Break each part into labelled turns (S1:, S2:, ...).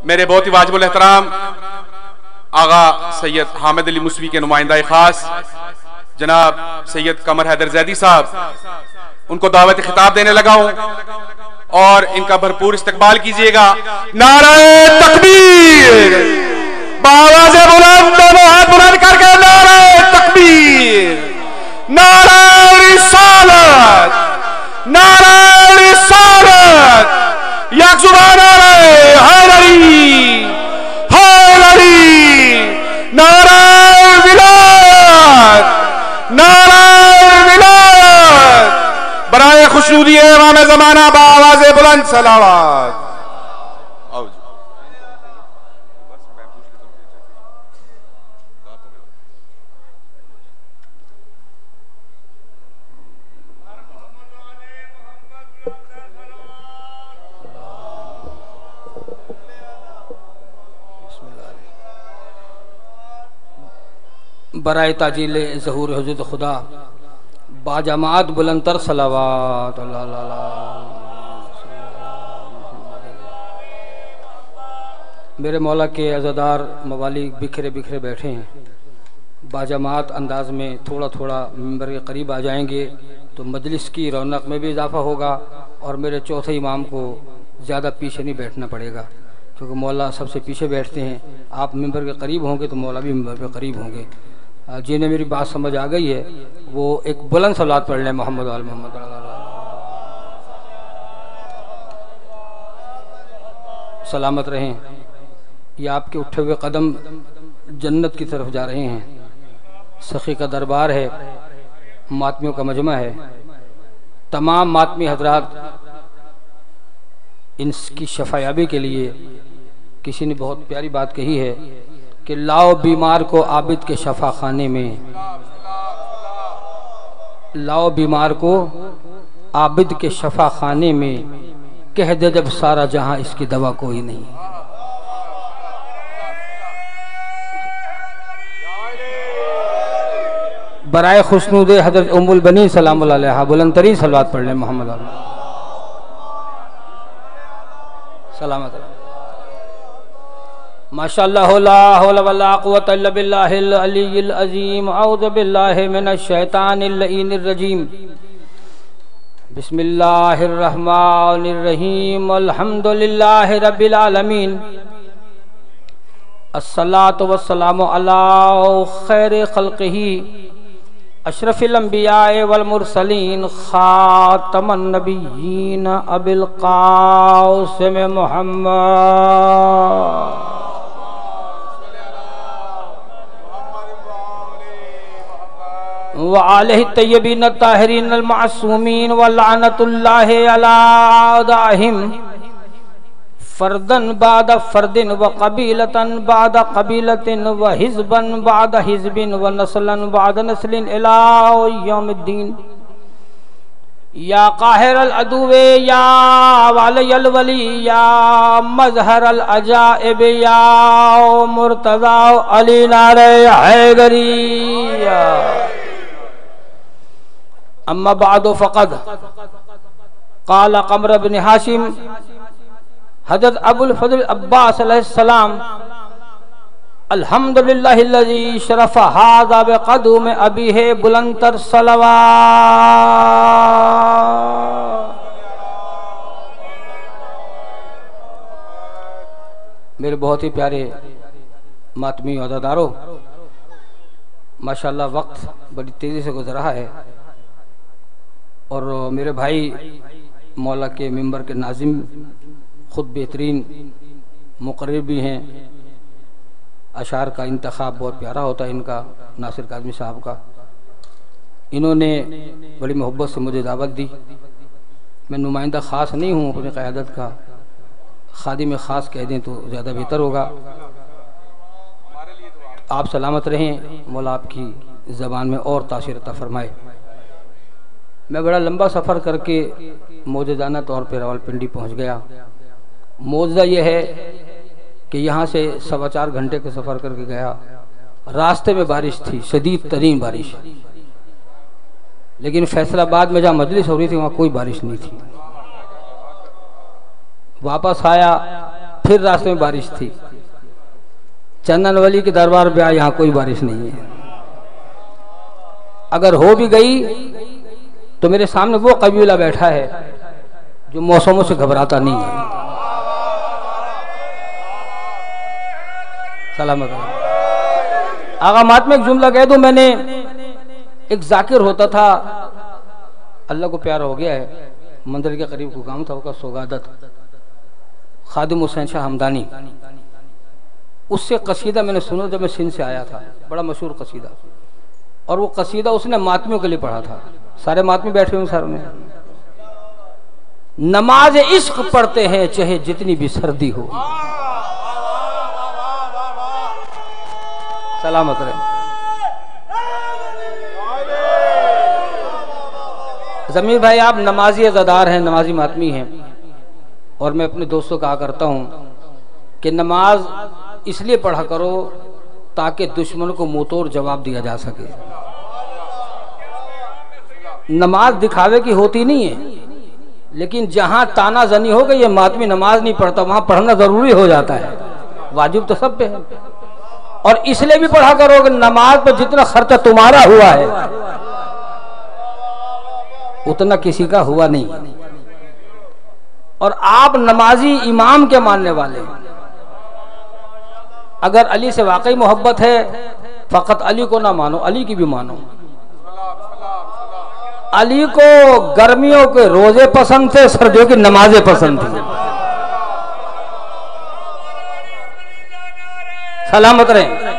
S1: मेरे बहुत ही वाजिबुल एहतराम आगा सैयद हामिद अली मुसवी के नुमाइंदा खास जनाब सैयद कमर हैदर जैदी साहब, उनको दावत खिताब देने लगा हूं और इनका भरपूर इस्तकबाल कीजिएगा। नारे तकबीर, आवाज़ें बुलंद, दोनों हाथ बुलंद करके नारे तकबीर, नारे रिसालत, नारे रिसालत, एक जुबान नारे हैदरी, हैदरी, नारे विलायत, नारे विलायत, बराए खुशनूदी इमाम ज़माना बावाज़े बुलंद सलावत।
S2: बराए ताजील ज़हूर हुज़ूर खुदा बाजमात बुलंदतर सलावात। मेरे मौला के अज़ादार मवाली बिखरे बिखरे बैठे हैं, बाजमात अंदाज में थोड़ा थोड़ा मिंबर के करीब आ जाएंगे तो मजलिस की रौनक में भी इजाफा होगा और मेरे चौथे इमाम को ज़्यादा पीछे नहीं बैठना पड़ेगा, क्योंकि मौला सबसे पीछे बैठते हैं। आप मिंबर के करीब होंगे तो मौला भी मिंबर के करीब होंगे। जिन्हें मेरी बात समझ आ गई है वो एक बुलंद सलात पढ़ लें मोहम्मद वाल मोहम्मद। सलामत रहें, ये आपके उठे हुए कदम जन्नत की तरफ जा रहे हैं। सखी का दरबार है, मातमियों का मजमा है। तमाम मातमी हजरात इनकी शफायाबी के लिए किसी ने बहुत प्यारी बात कही है कि लाओ बीमार को आबिद के शफा खाने में, लाओ बीमार को आबिद के शफा खाने में, कह दे जब सारा जहां इसकी दवा कोई नहीं। बराए खुशनूदे हजरत उम्मुल बनी सलामुल्लाह अलैहा बुलंद तरीन सलवात पढ़ लें मोहम्मद सलामत। माशाअल्लाह ला हौला वला कुव्वता इल्ला बिल्लाहिल अलीय्यिल अज़ीम। औज़ु बिल्लाहि मिनश शैतानिर लईनिर रजीम। बिस्मिल्लाहिर रहमानिर रहीम। अल्हम्दुलिल्लाहि रब्बिल आलमीन। अस्सलातु वस्सलामु अला खैरि खल्क़िही अशरफिल अंबियाए वल मुरसलीन खातमन नबिय्यीन अबिल क़ासिम मुहम्मद व आलिहि तय्यबीन ताहिरीन अल मासूमीन व लानतुल्लाहि अला आदाहिम फर्दन बाद फर्दिन व कबीलतन बाद कबीलतिन व हिज़बन बाद हिज़बिन व नस्लन बाद नस्लिन इला यौमिद्दीन। या काहिरल अदुवे या वालियल वली या मज़हरल अजाइब या मुर्तज़ा अली नारे हैदरी। अम्मा बादो फ़क़द क़ाल क़मर बिन हाशिम हज़रत अबुल फ़ज़ल अब्बास अलैहिस्सलाम अल्हम्दुलिल्लाहिल्लज़ी शरफ़ हाज़ा बिक़दूम अबीही बुलंदतर सलावात। मेरे बहुत ही प्यारे मातमी अज़ादारों, माशाअल्लाह वक्त बड़ी तेज़ी से गुज़र रहा है और मेरे भाई मौला के मिंबर के नाज़िम खुद बेहतरीन मुक़र्रिर भी हैं। अशार का इंतखाब बहुत प्यारा होता है इनका, नासिर काज़मी साहब का। इन्होंने बड़ी मोहब्बत से मुझे दावत दी। मैं नुमाइंदा ख़ास नहीं हूँ अपनी क़यादत का, खादिम ख़ास कह दें तो ज़्यादा बेहतर होगा। आप सलामत रहें, मौला आपकी ज़बान में और तासीर अता फरमाए। मैं बड़ा लंबा सफ़र करके मौजूदाना तौर पर रावलपिंडी पहुँच गया। मौजूदा यह है कि यहाँ से 4.25 घंटे का सफ़र करके गया। रास्ते में बारिश थी, शदीद तरीन बारिश, लेकिन फैसलाबाद में जहाँ मजलिस हो रही थी वहाँ कोई बारिश नहीं थी। वापस आया फिर रास्ते में बारिश थी। चंदन वली के दरबार पे यहाँ कोई बारिश नहीं है। अगर हो भी गई तो मेरे सामने वो कबीला बैठा है जो मौसमों से घबराता नहीं है। सलामत आगा मात में एक जुमला कह दूं, मैंने एक जाकिर होता था, अल्लाह को प्यार हो गया है, मंदिर के करीब को गांव था, उसका सोगादत खादिम हुसैन शाह हमदानी, उससे कसीदा मैंने सुना जब मैं सिंध से आया था, बड़ा मशहूर कसीदा। और वो कसीदा उसने मातमियों के लिए पढ़ा था। सारे मातमी बैठे हुए सर में। नमाज इश्क पढ़ते हैं चाहे जितनी भी सर्दी हो। सलामत रहे। जमीर भाई आप नमाजी अज़ादार हैं, नमाजी मातमी हैं, और मैं अपने दोस्तों कहा करता हूं कि नमाज इसलिए पढ़ा करो ताकि दुश्मन को मुंहतोड़ जवाब दिया जा सके। नमाज दिखावे की होती नहीं है, लेकिन जहां ताना जनी हो गई ये मातमी नमाज नहीं पढ़ता, वहां पढ़ना जरूरी हो जाता है। वाजिब तो सब पे है। और इसलिए भी पढ़ा करो कि नमाज पर जितना खर्चा तुम्हारा हुआ है उतना किसी का हुआ नहीं। और आप नमाजी इमाम के मानने वाले, अगर अली से वाकई मोहब्बत है फकत अली को ना मानो, अली की भी मानो। अली को गर्मियों के रोजे पसंद थे, सर्दियों की नमाजें पसंद थी। सलामत रहे।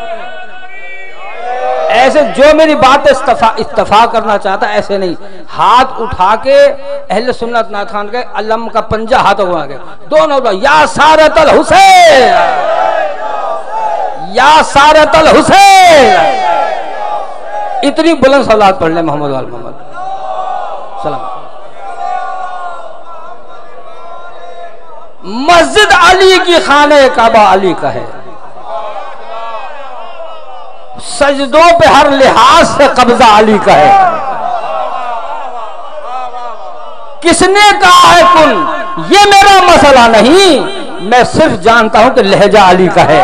S2: ऐसे जो मेरी बात इस्तफा करना चाहता ऐसे नहीं, हाथ उठा के अहले सुन्नत नाथ खान के अलम का पंजा हाथ उठा के दोनों या सारतल हुसैन, या सारतल हुसैन, इतनी बुलंद सलात पढ़ ले मोहम्मद वाल मोहम्मद सलाम। मस्जिद अली की खाने काबा अली का है, सजदों पे हर लिहाज से कब्जा अली का है। किसने कहा है कुन, ये मेरा मसला नहीं, मैं सिर्फ जानता हूं कि लहजा अली का है।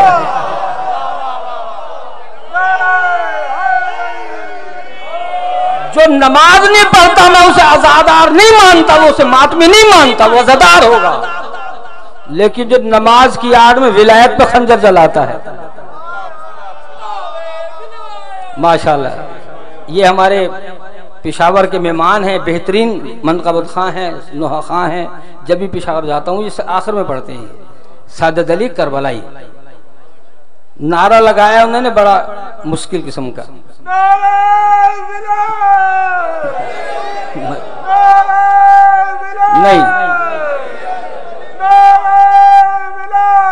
S2: जो नमाज नहीं पढ़ता मैं उसे अज़ादार नहीं मानता, वो उसे मातमी नहीं मानता, वो अज़ादार होगा। लेकिन जो नमाज की आड़ में विलायत पे खंजर जलाता है, माशाल्लाह। ये हमारे पेशावर के मेहमान हैं, बेहतरीन मनकबत खां हैं, नोहा खां हैं। जब भी पेशावर जाता हूँ इसे आखिर में पढ़ते हैं, सादत अली करबलाई। नारा लगाया उन्होंने बड़ा मुश्किल किस्म का, नहीं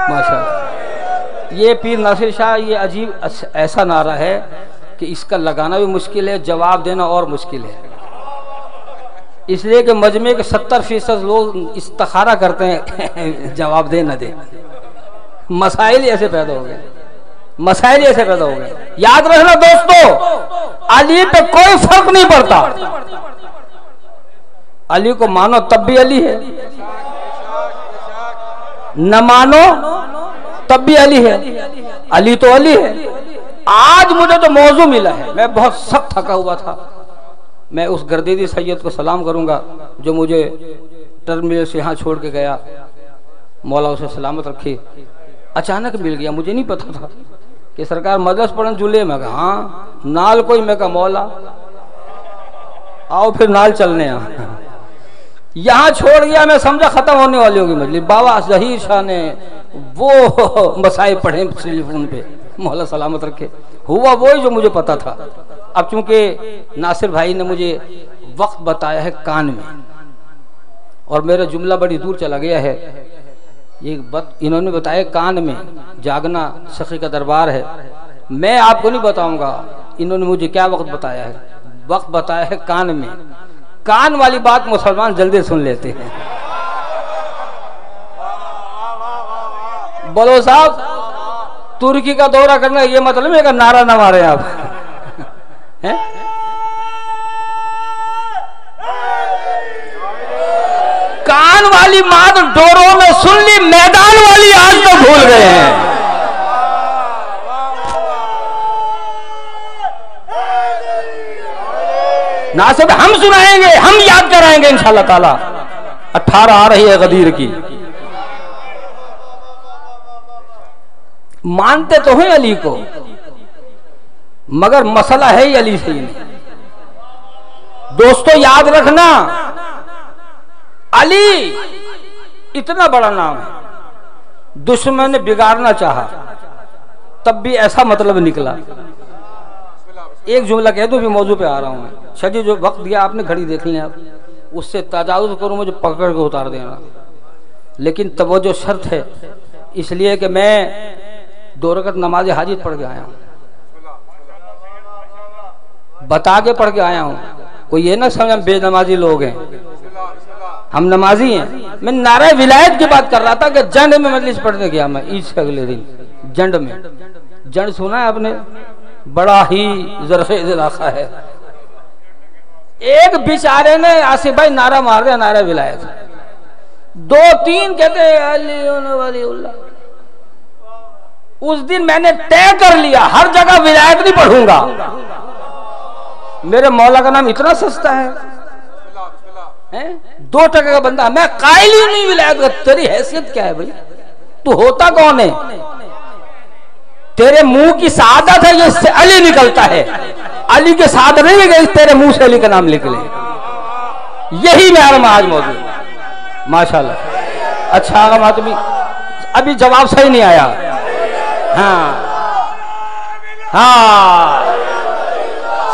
S2: माशाल्लाह। ये पीर नासिर शाह, ये अजीब ऐसा नारा है कि इसका लगाना भी मुश्किल है, जवाब देना और मुश्किल है। इसलिए कि मजमे के 70% लोग इस्तिखारा करते हैं जवाब दे न दे। मसाइल ऐसे पैदा हो गए, मसाइल ऐसे पैदा हो गए। याद रखना दोस्तों, अली पे कोई फर्क नहीं पड़ता। अली को मानो तब भी अली है, न मानो तब भी अली है। अली तो अली है। आज मुझे तो मौजू मिला है, मैं बहुत सख्त थका हुआ था। मैं उस गर्दीदी सैयद को सलाम करूंगा जो मुझे टर्मिनल से यहाँ छोड़ के गया, मौला उसे सलामत रखे। अचानक मिल गया, मुझे नहीं पता था कि सरकार मदरस पढ़न जुले। मैं कहा हाँ, नाल कोई, मैं कहा मौला आओ फिर नाल चलने यहाँ छोड़ गया। मैं समझा खत्म होने वाली होगी मजलिस। बाबा जहीर शाह ने वो मसाइब पढ़े टेलीफोन पे, मौला सलामत रखे। हुआ वही जो मुझे पता था। अब चूंकि नासिर भाई ने मुझे वक्त बताया है कान में, और मेरा जुमला बड़ी दूर चला गया है, ये इन्होंने बताया कान में। जागना सखी का दरबार है, मैं आपको नहीं बताऊंगा इन्होंने मुझे क्या वक्त बताया है। वक्त बताया है कान में। कान वाली बात मुसलमान जल्दी सुन लेते हैं। बोलो साहब, तुर्की का दौरा करना ये मतलब है कि नारा ना मारे आप हैं? कान वाली बात डोरों में सुन ली, मैदान वाली आज भूल गए हैं। नासिब हम सुनाएंगे, हम याद कराएंगे इंशाअल्लाह ताला। 18 आ रही है गदीर की। मानते तो हैं अली को, मगर मसला है ही अली से ही नहीं। दोस्तों याद रखना, अली इतना बड़ा नाम है, दुश्मन ने बिगाड़ना चाहा तब भी ऐसा मतलब निकला। एक जुमला कह दो, भी मौजू पे आ रहा हूं मैं। शायद जो वक्त दिया आपने, घड़ी देख ली आप, उससे तजावुज करूं, मुझे पकड़ के उतार देना। लेकिन तवज्जो शर्त है, इसलिए कि मैं 2 रकत नमाज हाजिर पढ़ के आया हूं, बता के पढ़ के आया हूं। कोई ये ना समझ हम बेनमाजी लोग हैं, हम नमाजी हैं। मैं नारे विलायत की बात कर रहा था कि जंड में मजलिस पढ़ने गया मैं, ईद से अगले दिन जंड में। जंड सुना है आपने? बड़ा ही ज़रख़ेज़ इलाका है। एक बेचारे ने आसिफ भाई नारा मार दिया, नारा विलायत। 2-3 कहते अली। उस दिन मैंने तय कर लिया, हर जगह विलायत नहीं पढ़ूंगा। मेरे मौला का नाम इतना सस्ता है, 2 टके का बंदा, मैं कायल ही नहीं विलायत का। तेरी हैसियत क्या है भाई? तू होता कौन है? तेरे मुंह की शहादत है, इससे अली निकलता है। अली के साथ नहीं गए, तेरे मुंह से अली का नाम निकले। यही मेरा आज मौजूद माशाल्लाह। अच्छा अभी जवाब सही नहीं आया। हाँ हाँ,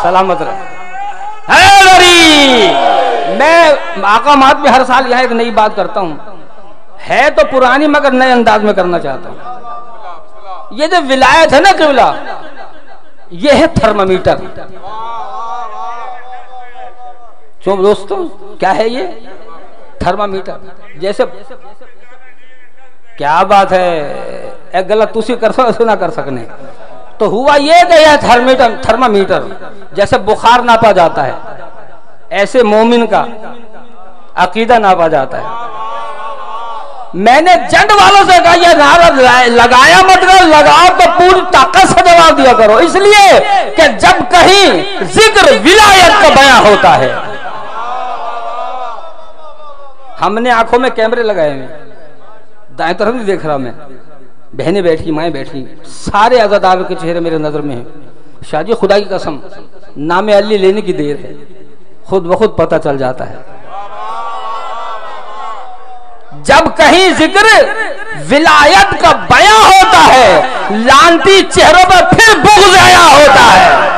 S2: सलामत रहे। मैं आका मात में हर साल यहाँ एक नई बात करता हूँ, है तो पुरानी मगर नए अंदाज में करना चाहता हूँ। ये जो विलायत है ना किबला, ये है थर्मामीटर। क्यों दोस्तों, क्या है ये? थर्मामीटर। जैसे क्या बात है, एक गलत तुसी कर सो ना कर सकने। तो हुआ ये कि यह थर्मामीटर जैसे बुखार नापा जाता है, ऐसे मोमिन का अकीदा नापा जाता है। मैंने जंड वालों से कहा, यह नारा लगाया मत करो, लगाओ तो पूरी ताकत से जवाब दिया करो। इसलिए कि जब कहीं जिक्र विलायत का बयां होता है, हमने आंखों में कैमरे लगाए हुए, दाएं तरफ नहीं देख रहा मैं, बहनें बैठी, माएँ बैठी, सारे अज़ादार के चेहरे मेरे नजर में है। शादी खुदा की कसम, नाम अली लेने की देर है, खुद ब खुद पता चल जाता है। जब कहीं जिक्र विलायत का बयां होता है, लानती चेहरों पर फिर बुग़्ज़ आया होता है।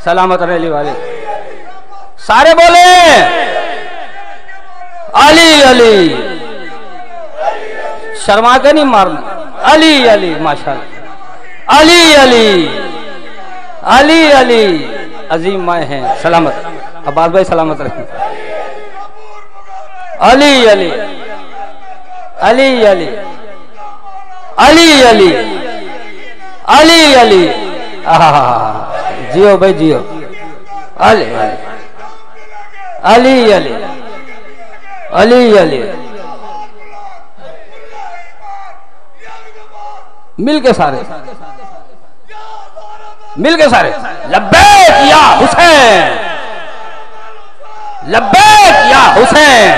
S2: सलामत रहने वाले सारे बोले अली अली, शर्मा के नहीं मारना। अली अली माशाल्लाह, अली अली अली अली। अजीम माए हैं, सलामत अब्बास भाई, सलामत रखें। अली अली अली अली अली अली अली अली। जियो भाई जियो। अली अली अली अली अली। मिल के सारे लब्बैक या हुसैन, लब्बैक या हुसैन।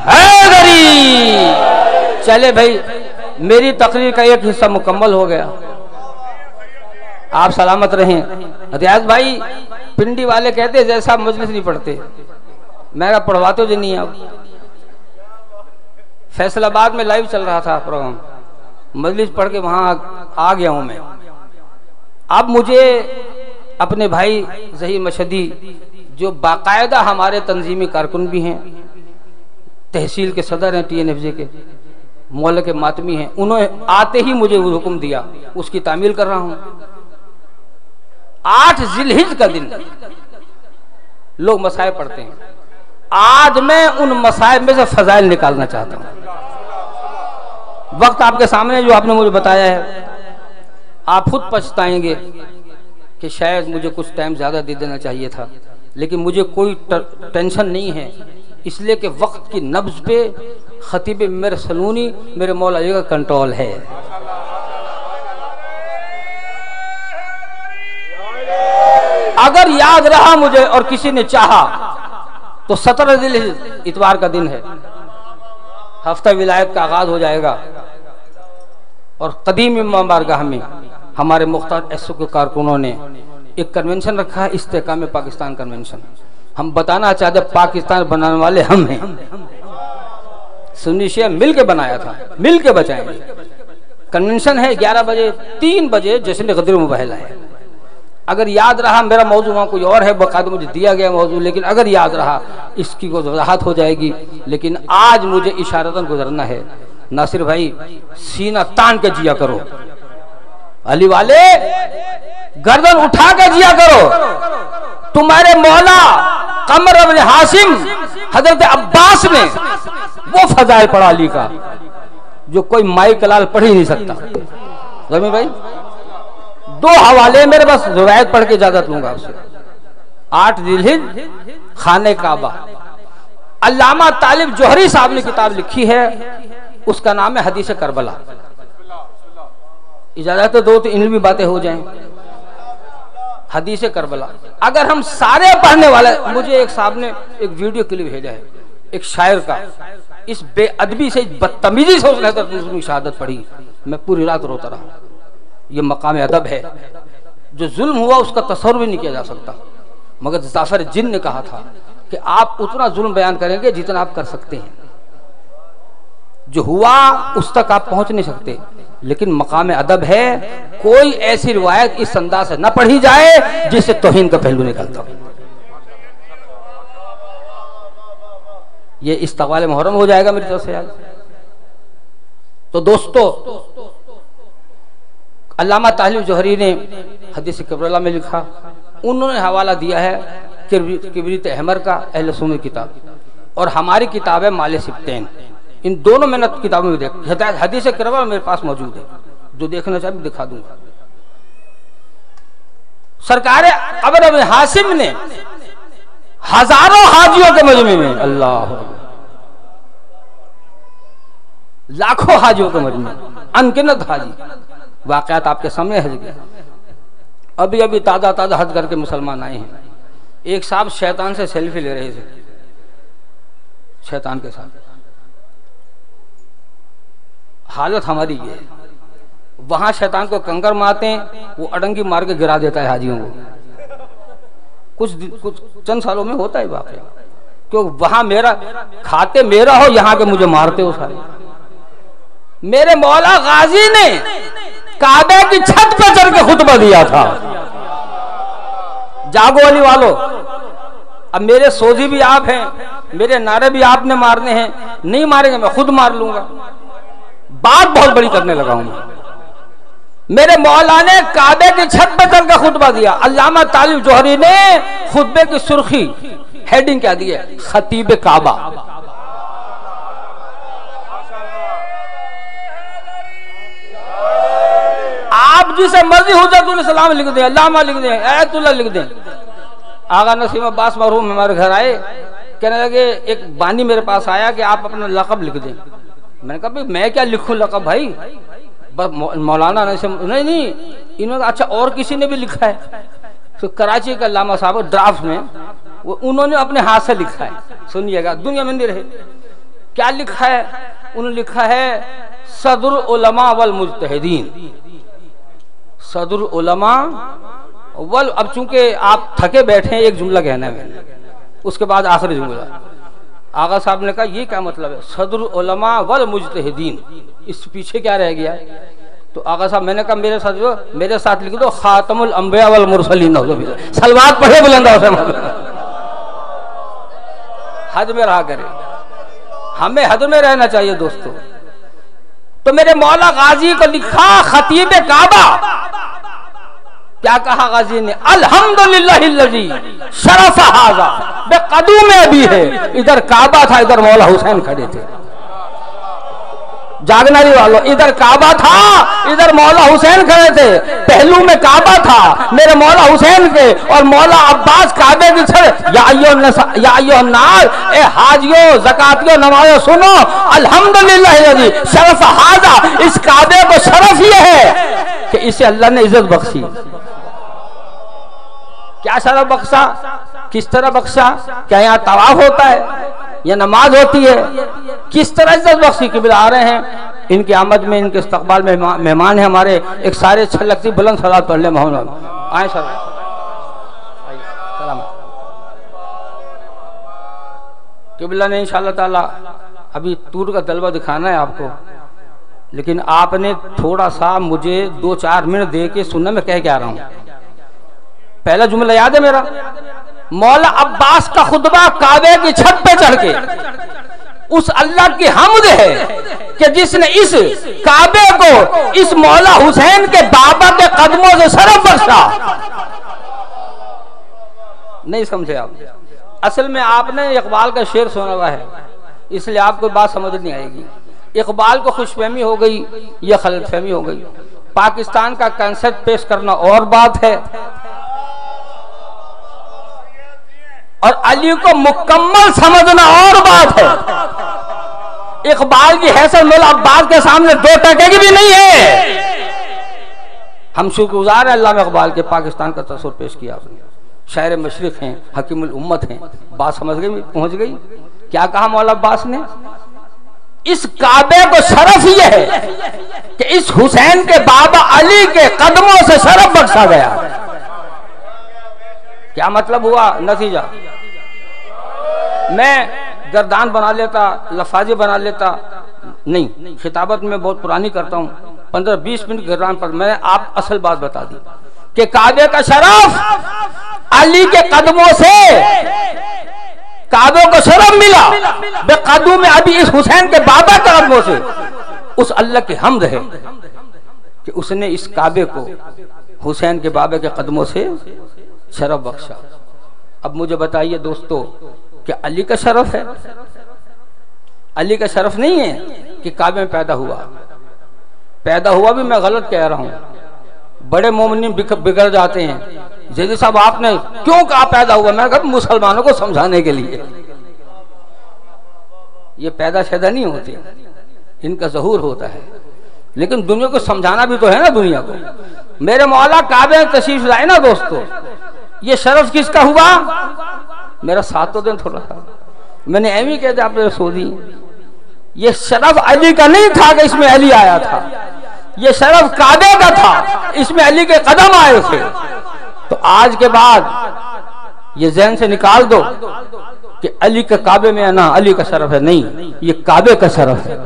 S2: हैदरी। चले भाई, मेरी तकरीर का एक हिस्सा मुकम्मल हो गया, आप सलामत रहें। रियाज भाई पिंडी वाले कहते जैसा मजलिस नहीं पढ़ते, मैं पढ़वाते जो नहीं। अब फैसलाबाद में लाइव चल रहा था प्रोग्राम, मजलिस पढ़ के वहां आ गया हूं मैं। अब मुझे अपने भाई ज़हीर मशहदी, जो बाकायदा हमारे तंजीमी कारकुन भी हैं, तहसील के सदर हैं, TNFJ के मौला के मातमी हैं, उन्होंने आते ही मुझे वो हुक्म दिया, उसकी तामील कर रहा हूं। 8 जिलहिज का दिन लोग मसाइब पढ़ते हैं, आज मैं उन मसाइब में से फजाइल निकालना चाहता हूं। वक्त आपके सामने जो आपने मुझे बताया है, आप खुद पछताएंगे कि शायद मुझे कुछ टाइम ज़्यादा दे देना चाहिए था, लेकिन मुझे कोई टेंशन नहीं है, इसलिए कि वक्त की नब्ज पे खतीब मेरे सलूनी मेरे मौला अली का कंट्रोल है। अगर याद रहा मुझे और किसी ने चाहा तो 17 दिल इतवार का दिन है, हफ्ता विलायत का आगाज हो जाएगा और कदीम इमाम बारगाह में हमारे मुख्तार एसओ के कारकुनों ने एक कन्वेंशन रखा है, इस्तेकाम पाकिस्तान कन्वेंशन। हम बताना चाहते पाकिस्तान बनाने वाले हम हैं, सुन्नी शिया मिल के बनाया था, मिल के बचाएंगे। कन्वेंशन है 11 बजे 3 बजे जश्न ग़दीर मुबाहिला है। अगर याद रहा, मेरा मौजू वहाँ कोई और है, बाकायदा मुझे दिया गया मौजू, लेकिन अगर याद रहा इसकी को वजाहत हो जाएगी। लेकिन आज मुझे इशारतन गुजरना है। नासिर भाई सीना तान के जिया करो, अली वाले गर्दन उठा के जिया करो। तुम्हारे मौला कमर इब्न हाशिम हजरत अब्बास ने वो फजाइल पढ़ा अली का जो कोई माई कलाल पढ़ ही नहीं सकता। जमीन भाई 2 हवाले मेरे पास रिवायत पढ़ के इजाजत लूंगा आपसे। 8 जिलहिज खाने काबा, अल्लामा तालिब जोहरी साहब ने किताब लिखी है, उसका नाम है हदीस करबला। इजाजत तो 2-3 भी बातें हो जाएं। हदीस करबला अगर हम सारे पढ़ने वाले, मुझे एक साहब ने एक वीडियो क्लिप भेजा है एक शायर का, इस बेअदबी से बदतमीजी से उसने अपनी शहादत पढ़ी, मैं पूरी रात रोता रहा। ये मकाम अदब है, जो जुल्म हुआ उसका तस्वर भी नहीं किया जा सकता। मगर जाफर जिन ने कहा था कि आप उतना जुल्म बयान करेंगे जितना आप कर सकते हैं, जो हुआ उस तक आप पहुंच नहीं सकते, लेकिन मकाम अदब है कोई ऐसी रिवायत इस अंदाज से न पढ़ी जाए जिससे तौहीन का पहलू निकलता हो। ये इस्तक़बाल मुहर्रम हो जाएगा मेरी तरफ से आज। तो दोस्तों, अल्लामा तालिब जोहरी ने हदीस करबला में लिखा, उन्होंने हवाला दिया है किबरीत अहमर का अहले सुन्नत किताब, और हमारी किताब है माले सिब्तैन। इन दोनों मैंने किताबों में देखा, हदीस करबला मेरे पास मौजूद है, जो देखना चाहे मैं दिखा दूंगा। सरकार कमर इब्न हाशिम ने हजारों हाजियों के मजमे में, अल्लाह लाखों हाजियों के मजमे, अनगिनत हाजी, वाकयात आपके सामने है। अभी अभी ताजा हज करके मुसलमान आए हैं। एक साहब शैतान से सेल्फी ले रहे थे, शैतान के साथ। हालत हमारी ये है, वहां शैतान को कंकर मारते हैं, वो अडंगी मार के गिरा देता है हाजियों को। कुछ चंद सालों में होता है वाकया, क्योंकि वहां मेरा खाते मेरा हो, यहाँ के मुझे मारते हो सारे। मेरे मौला गाजी ने काबे की छत पर चढ़ के खुतबा दिया था, जागो अली वालों, अब मेरे सोजी भी आप हैं, मेरे नारे भी आपने मारने हैं, नहीं मारेंगे मैं खुद मार लूंगा। बात बहुत बड़ी करने लगा हूं मैं। मेरे मौला ने काबे की छत पर चढ़ के खुतबा दिया। अल्लामा तालिब जोहरी ने खुतबे की सुर्खी हेडिंग क्या दी है, खतीब काबा। आप जिसे मर्जी हुज्जतुल इस्लाम लिख दें, अल्लामा लिख दें, आयतुल्लाह लिख दें। आगा नसीम अब्बास मरहूम हमारे घर आए, कहने लगे, एक बानी मेरे पास आया कि आप अपना लक़ब लिख दें। मैंने कहा भाई मैं क्या लिखूं लक़ब, भाई बस मौलाना नहीं, इन्होंने अच्छा और किसी ने भी लिखा है। तो कराची का अल्लामा साहब ड्राफ्ट में वो उन्होंने अपने हाथ से लिखा है, सुनिएगा, दुनिया में नहीं रहे। क्या लिखा है? उन्होंने लिखा है सदरुल उलमा वल मुज्तहिदीन, सदरुल उलमा वल। अब चूंकि आप थके बैठे हैं, एक जुमला कहना है मैंने, उसके बाद आखिरी जुमला। आगा साहब ने कहा ये क्या मतलब है, सदरुल उलमा वल मुज्तहिदीन, इस पीछे क्या रह गया? तो आगा साहब, मैंने कहा मेरे साथ लिख दो खातमुल अंबिया वल मुरसलीन, सलवात पढ़े बुलंदा से हद में रहा करे, हमें हद में रहना चाहिए दोस्तों। तो मेरे मौला गाजी को लिखा खतीब काबा। क्या कहा गाजी ने? अल्हम्दुलिल्लाहिल्लज़ी शरफ हाज़ा बेक़दूम में। अभी है, इधर काबा था, इधर मौला हुसैन खड़े थे। जागनारी वालों, इधर काबा था, इधर मौला हुसैन खड़े थे, पहलू में काबा था मेरे मौला हुसैन के, और मौला अब्बास काबे की छड़। या अय्युहन नास, ए हाजियो ज़कातियो नमाज़ो सुनो, अल्हम्दुलिल्लाह जी शरफ हाजा, इस काबे को शरफ ये है कि इसे अल्लाह ने इज्जत बख्शी। क्या शरफ बख्शा, किस तरह बख्शा? क्या यहाँ तवाफ होता है या नमाज होती है? किस तरह इज्जत बख्शी? किबिला आ रहे हैं, इनकी आमद में, इनके इस्तकबाल में मेहमान है हमारे, एक सारे अच्छे लगती बुलंद सलात पढ़ ले मोहम्मद आए सर। किबिला ने इंशाअल्लाह ताला अभी टूर का जलवा दिखाना है आपको, लेकिन आपने थोड़ा सा मुझे 2-4 मिनट दे के सुनना, मैं कह के आ रहा हूँ। पहला जुमला याद है मेरा, मौला अब्बास का खुतबा काबे की छत पे चढ़ के, उस अल्लाह की हम्द है कि जिसने इस काबे को इस मौला हुसैन के बाबा के कदमों से शरफ बख्शा। नहीं समझे आप? असल में आपने इकबाल का शेर सुना हुआ है, इसलिए आपको बात समझ नहीं आएगी। इकबाल को खुशफहमी हो गई या गलतफहमी हो गई। पाकिस्तान का कंसेप्ट पेश करना और बात है, और अली को मुकम्मल समझना और बात है। इकबाल की हैसियत मौला अब्बास के सामने 2 टके की भी नहीं है। हम शुक्रगुजार हैं अल्लाह इकबाल के, पाकिस्तान का तस्वीर पेश किया आपने। शायर मशरिक हैं, हकीमुल उम्मत हैं, बात समझ गई, पहुंच गई। क्या कहा मौला अब्बास ने? इस काबे को शरफ ये है कि इस हुसैन के बाबा अली के कदमों से शरफ बख्शा गया। क्या मतलब हुआ? नतीजा, मैं गर्दान बना लेता, लफाजे बना लेता, नहीं, खिताबत में बहुत पुरानी करता हूँ, 15-20 मिनट गर्दान पर मैंने आप असल बात बता दी कि काबे का शरफ अली के कदमों से, काबे को शरफ मिला बेकदू में अभी इस हुसैन के बाबा के कदमों से। उस अल्लाह की हम्द है कि उसने इस काबे को हुसैन के बाबा के कदमों से शरफ बख्शा। अब मुझे बताइए दोस्तों, क्या अली का शरफ है? अली का शरफ नहीं है कि काबे में पैदा हुआ। पैदा हुआ भी मैं गलत कह रहा हूं, बड़े मोमिन बिगड़ जाते हैं। जैसे साहब आपने क्यों कहा पैदा हुआ? मैं कहा मुसलमानों को समझाने के लिए। ये पैदा शैदा नहीं होते, इनका ज़हूर होता है, लेकिन दुनिया को समझाना भी तो है ना दुनिया को। मेरे मौला काबे में तशरीफ लाए ना दोस्तों, ये शरफ किसका हुआ? मेरा 7 दिन थोड़ा था, मैंने एम ही कह दिया, आपने सो दी। ये शरफ अली का नहीं था कि इसमें अली आया था, ये शरफ काबे का था, इसमें अली के कदम आए थे। तो आज के बाद ये ज़हन से निकाल दो कि अली के काबे में आना अली का शरफ है, नहीं, ये काबे का शरफ है,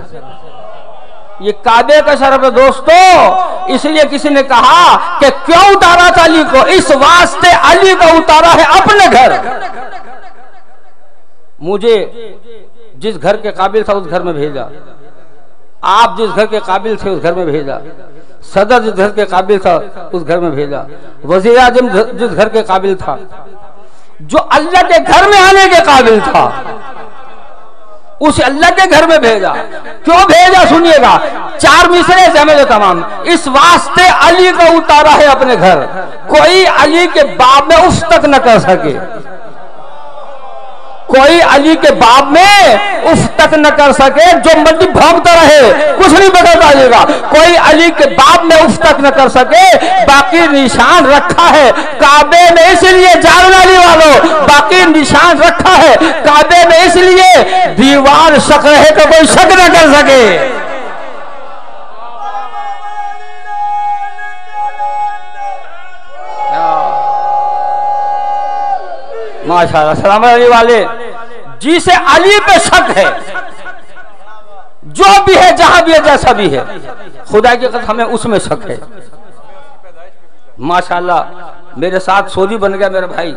S2: ये काबे का शरफ है दोस्तों। इसलिए किसी ने कहा कि क्यों उतारा था अली को? इस वास्ते अली को उतारा है अपने घर। मुझे जिस घर के काबिल था उस घर में भेजा, आप जिस घर के काबिल थे उस घर में भेजा, सदर जिस घर के काबिल था उस घर में भेजा, वज़ीर आज़म जिस घर के काबिल था, जो अल्लाह के घर में आने के काबिल था, उस अल्लाह के घर में भेजा। क्यों भेजा सुनिएगा, 4 मिसरे समझे तमाम। इस वास्ते अली को उतारा है अपने घर, कोई अली के बाप में उफ तक न कर सके, कोई अली के बाप में उफ तक न कर सके। जो मर्जी भौंकता रहे कुछ नहीं बदल पाएगा, कोई अली के बाप में उफ तक न कर सके। बाकी निशान रखा है काबे में, इसलिए जागनाली वालों, बाकी निशान रखा है काबे में, इसलिए दीवार शक रहे तो कोई शक न कर सके। माशाअल्लाह, सलाम अली वाले, जिसे अली पे शक है, जो भी है, जहां भी है, जैसा भी है, खुदा की कसम हमें उसमें शक है। माशाअल्लाह, मेरे साथ सऊदी बन गया मेरा भाई,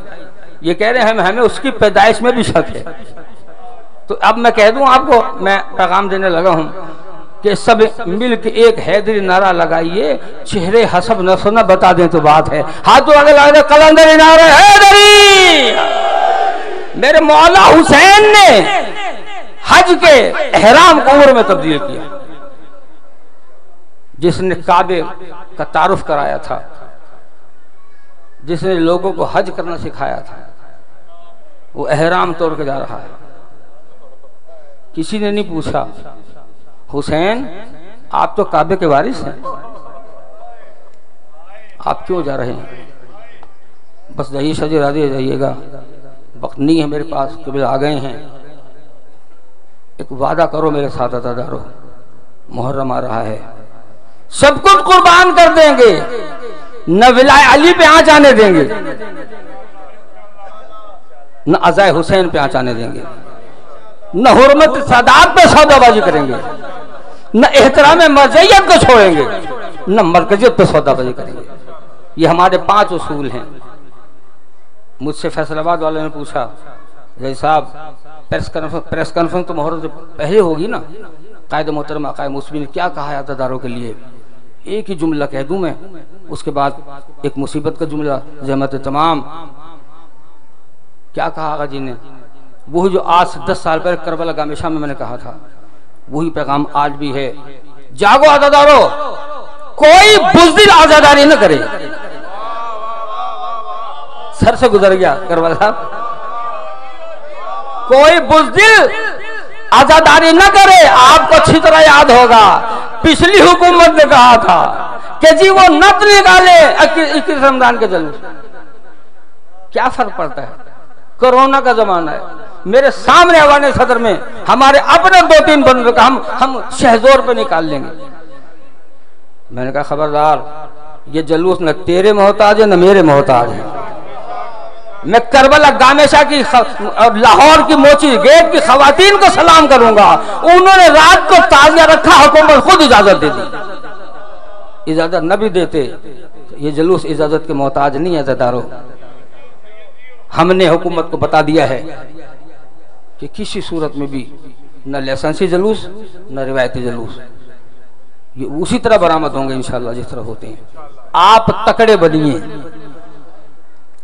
S2: ये कह रहे हैं हमें उसकी पैदाइश में भी शक है। तो अब मैं कह दूं आपको, मैं पैगाम देने लगा हूं कि सब मिल के एक हैदरी नारा लगाइए, चेहरे हसब न सुना बता दें तो बात है। हाथों आगे लगा कलंदरी नारे हैदरी। मेरे मौला हुसैन ने हज के एहराम को उम्र में तब्दील किया। जिसने काबे का तारुफ कराया था, जिसने लोगों को हज करना सिखाया था, वो एहराम तोड़ के जा रहा है। किसी ने नहीं पूछा हुसैन आप तो काबे के वारिस हैं, आप क्यों जा रहे हैं? बस जाइए सजी राजी जाइएगा, वक्त नहीं है मेरे पास, कभी आ गए हैं। एक वादा करो मेरे साथ अज़ादारो, मुहर्रम आ रहा है, सब कुछ कुर्बान कर देंगे, न विलाय अली पे आँच आने देंगे, न अज़ाए हुसैन पे आँच आने देंगे, न हुर्मत सादात पे सौदाबाजी करेंगे, न एहतराम मर्जियत को छोड़ेंगे, न मरकजियत पे सौदाबाजी करेंगे। ये हमारे 5 उसूल हैं। मुझसे फैसलाबाद वाले ने पूछा, जय साहब प्रेस कॉन्फ्रेंस तो मुहर्रम से पहले होगी ना, कायद मोहतरम आकाए मुस्लिम ने क्या कहा है अज़ादारों के लिए? एक ही जुमला कह दूं मैं, उसके बाद एक मुसीबत का जुमला, जहमत तमाम। क्या कहा आगा जी ने? वही जो आज से 10 साल पहले करबला गामेशा में मैंने कहा था, वही पैगाम आज भी है। जागो अज़ादारों, कोई बुज़दिल आज़ादारी न करे। सर से गुजर गया करबला साहब। कोई बुज़दिल आज़ादारी न करे। आपको अच्छी तरह याद होगा, पिछली हुकूमत ने कहा था कि जी वो नत निकाले 21 रमजान के जुलूस। क्या फर्क पड़ता है? कोरोना का जमाना है, मेरे सामने अवाने सदर में हमारे अपने 2-3 बंदों का हम शहजोर पे निकाल लेंगे। मैंने कहा खबरदार, ये जुलूस न तेरे मोहताज है न मेरे मोहताज है। मैं करबला गामेशा की और लाहौर की मोची गेट की खवातीन को सलाम करूंगा, उन्होंने रात को ताजिया रखा, हुकूमत खुद इजाजत दे दी। इजाजत न भी देते, ये जुलूस इजाजत के मोहताज नहीं है अज़ादारों। हमने हुकूमत को बता दिया है कि किसी सूरत में भी न लाइसेंसी जुलूस न रिवायती जुलूस, ये उसी तरह बरामद होंगे इंशाअल्लाह जिस तरह होते हैं। आप तकड़े बनिए,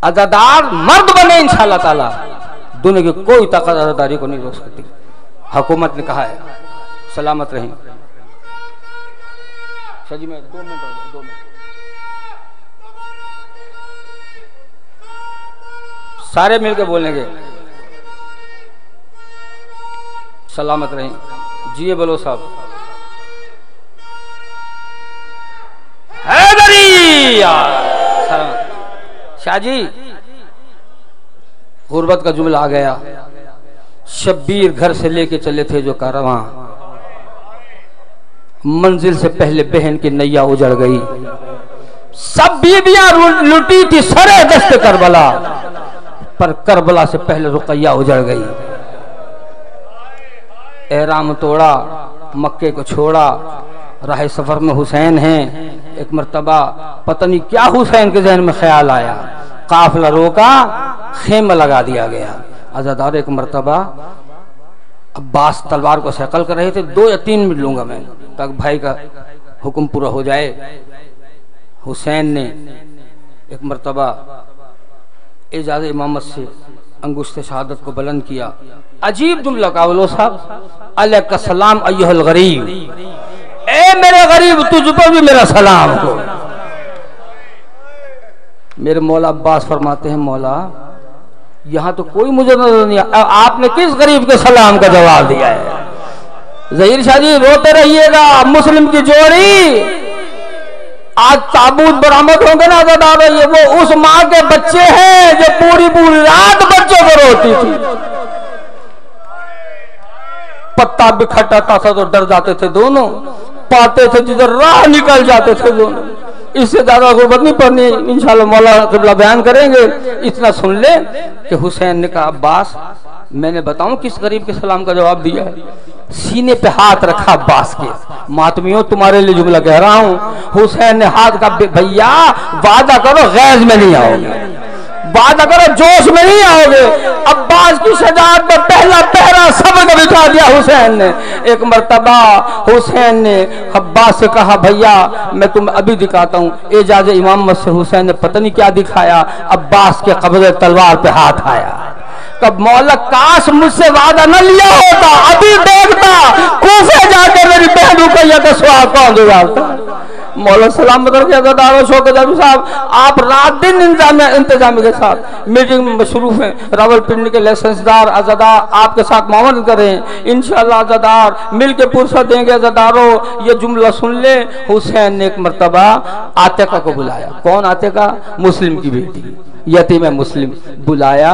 S2: अज़ादार मर्द बने इंशाअल्लाह ताला, दुनिया की कोई ताकत अज़ादारी को नहीं रोक सकती। हुकूमत ने कहा है सलामत रहें। सजी में 2 मिनट सारे मिलकर बोलेंगे सलामत रहें। जिए बोलो साहब। हैदरी शाह जी, गुर्बत का जुमला आ गया। शब्बीर घर से लेके चले थे जो कारवां, मंजिल से पहले बहन की नैया उजड़ गई। सब बीबियां लुटी थी सरे दस्त करबला, पर करबला से पहले रुकैया उजड़ गई। एहराम तोड़ा, मक्के को छोड़ा, राह सफर में हुसैन हैं। एक मर्तबा पता नहीं क्या हुसैन के जहन में ख्याल आया, काफिला रोका, खेमा लगा दिया गया। अज़ादार एक मर्तबा अब्बास तलवार को सकल कर रहे थे, 2 या 3 मिनट लूंगा मैं ताकि भाई का हुक्म पूरा हो जाए। हुसैन ने एक मर्तबा एजाज़ इमामत से अंगुश्त शहादत को बुलंद किया। अजीब जुमला का बोलो साहब, अलैका सलाम अय्युहल गरीब, ए मेरे गरीब तुझ पर भी मेरा सलाम हो। मेरे मौला अब्बास फरमाते हैं, मौला यहाँ तो कोई मुझे नजर नहीं, आपने किस गरीब के सलाम का जवाब दिया है? ज़हीर शाह जी रोते रहिएगा, मुस्लिम की जोड़ी आज ताबूत बरामद होंगे ना अज़ादारों, ये वो उस माँ के बच्चे हैं जो पूरी रात बच्चों को रोती थी। पत्ता बिखरता था तो डर जाते थे दोनों, पाते थे जिधर राह निकल जाते थे दोनों। इससे ज्यादा गुर्बत नहीं पड़नी, इंशाल्लाह मौला क़िबला बयान करेंगे। इतना सुन ले कि हुसैन ने कहा, अब्बास मैंने बताऊं किस गरीब के सलाम का जवाब दिया है? सीने पे हाथ रखा अब्बास के, मातमियों तुम्हारे लिए जुमला कह रहा हूं। हुसैन ने हाथ का, भैया वादा करो गैज में नहीं आओगे, वादा करो जोश में नहीं आओगे। अब्बास की शजाअत में पहला पहरा सबक बिठा दिया हुसैन ने। एक मर्तबा हुसैन ने अब्बास से कहा, भैया मैं तुम्हें अभी दिखाता हूँ। एजाज़ इमामत से हुसैन ने पता नहीं क्या दिखाया, अब्बास के कब्ज़े तलवार पे हाथ आया। कब मौला काश मुझसे वादा न लिया होता, अभी देखता कूफे जाके मेरी बहन रुपया का स्वाद कौन गुजारता। मौला सलामत रखे अज़ादार शौकत अली साहब, आप रात दिन इंतजाम के साथ मीटिंग में मशरूफ हैं। रावलपिंडी के लाइसेंसदार अज़ादार आपके साथ मामला करें इंशाअल्लाह। अज़ादार मिल के पुरसा देंगे। अज़ादारों ये जुमला सुन ले, हुसैन ने एक मरतबा आतिका को बुलाया। कौन आतिका? मुस्लिम की बेटी, यतीम मुस्लिम। बुलाया,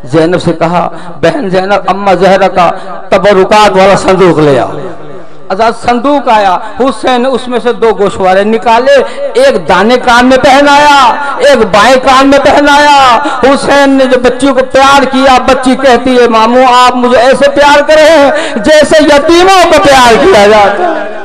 S2: ज़ैनब से कहा, बहन ज़ैनब अम्मा ज़हरा का तबरुकात वाला संदूक ले आओ। आजाद संदूक आया, हुसैन ने उसमें से 2 गोशवारे निकाले, एक दाने कान में पहनाया, एक बाएं कान में पहनाया। हुसैन ने जो बच्ची को प्यार किया, बच्ची कहती है मामू आप मुझे ऐसे प्यार करें जैसे यतीमों को प्यार किया जाता है।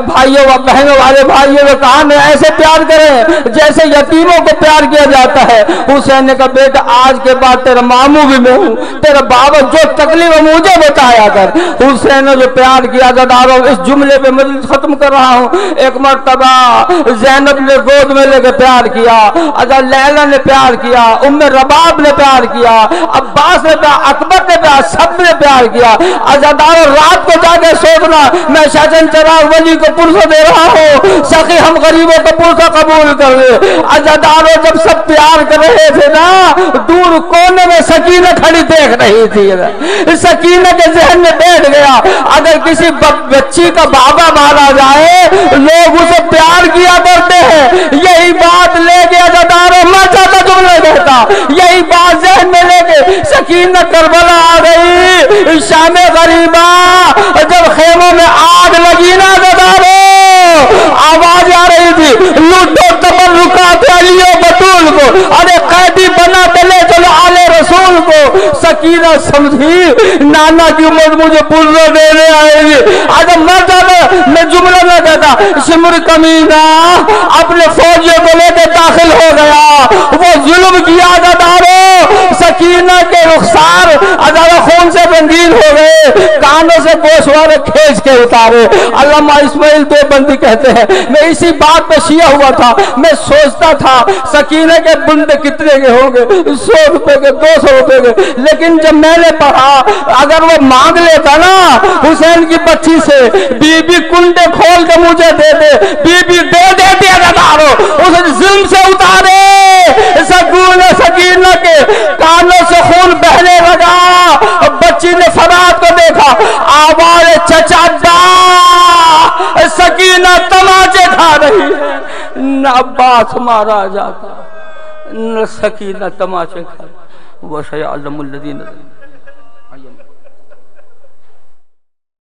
S2: भाइयों व बहनों वाले भाइयों ने कहा मैं ऐसे प्यार करें जैसे यतीमों को प्यार किया जाता है। हुसैन ने कहा बेटा आज के बाद तेरा मामू भी मैं हूँ, तेरा बाबा जो तकलीफ मुझे बताया कर। हुसैन ने जो प्यार किया ज़दारों, इस जुमले पे मजलिस खत्म कर रहा हूँ। एक मरतबा ज़ैनब ने गोद में लेकर प्यार किया, अगर लैला ने प्यार किया, उम्मे रबाब ने प्यार किया, अब्बास ने प्यार, अकबर ने प्यार, सब ने प्यार किया। अज़ादारों रात को जाके सोचना मैं शासन चराग वली को पुरसा दे रहा हूँ, सखी हम गरीबों को पुरसा कबूल कर दे। अज़ादारों जब सब प्यार कर रहे थे ना, दूर कोने में सकीना खड़ी देख रही थी। सकीना के जहन में बैठ गया अगर किसी बच्ची का बाबा मारा जाए लोग उसे प्यार किया करते हैं। यही बात लेके अज़ादारों मजा का जुमला कहता, यही बात जहन में लेके सकीना करबला आ गई। शाम गरीबा जब खेमों में आग लगी ना अज़ादारों, आवाज आ रही थी लूटो तबरुकात अलियो बतूल को, अरे कैदी बना ले चलो आले रसूल को। सकीना समझी नाना की उम्र मुझे पुरसा देने आएगी। अगर मर जाना मैं जुमला में कहता सिमर कमीना अपने फौजियों को लेकर दाखिल हो गया, वो जुल्म किया अज़ादारों। सकीना के रुखसार अज़ादारों खून से रंगीन हो गए, कानों से गोशवारे खींच के उतारे। अल्लामा इस्माइल देवबंदी कहते हैं मैं इसी बात पे शिया हुआ था, मैं सोचता था सकीना के बुंदे कितने के होंगे, 100 रुपए के, 200 रुपए के। लेकिन जब मैंने पढ़ा अगर वो मांग लेता ना हुसैन की बच्ची से बीबी कुंडे खोल के मुझे दे दे, बीबी दे देती अज़ादारों, उसे जुल्म से उतारे। सकीना के कानों से खून बहने लगा। बच्ची ने फरात को देखा, आवाज चचा दा, सकीना तमाचे खा रही है। न अब्बास मारा जाता न सकीना तमाचे खा। वह शयालमुल्लज़ीन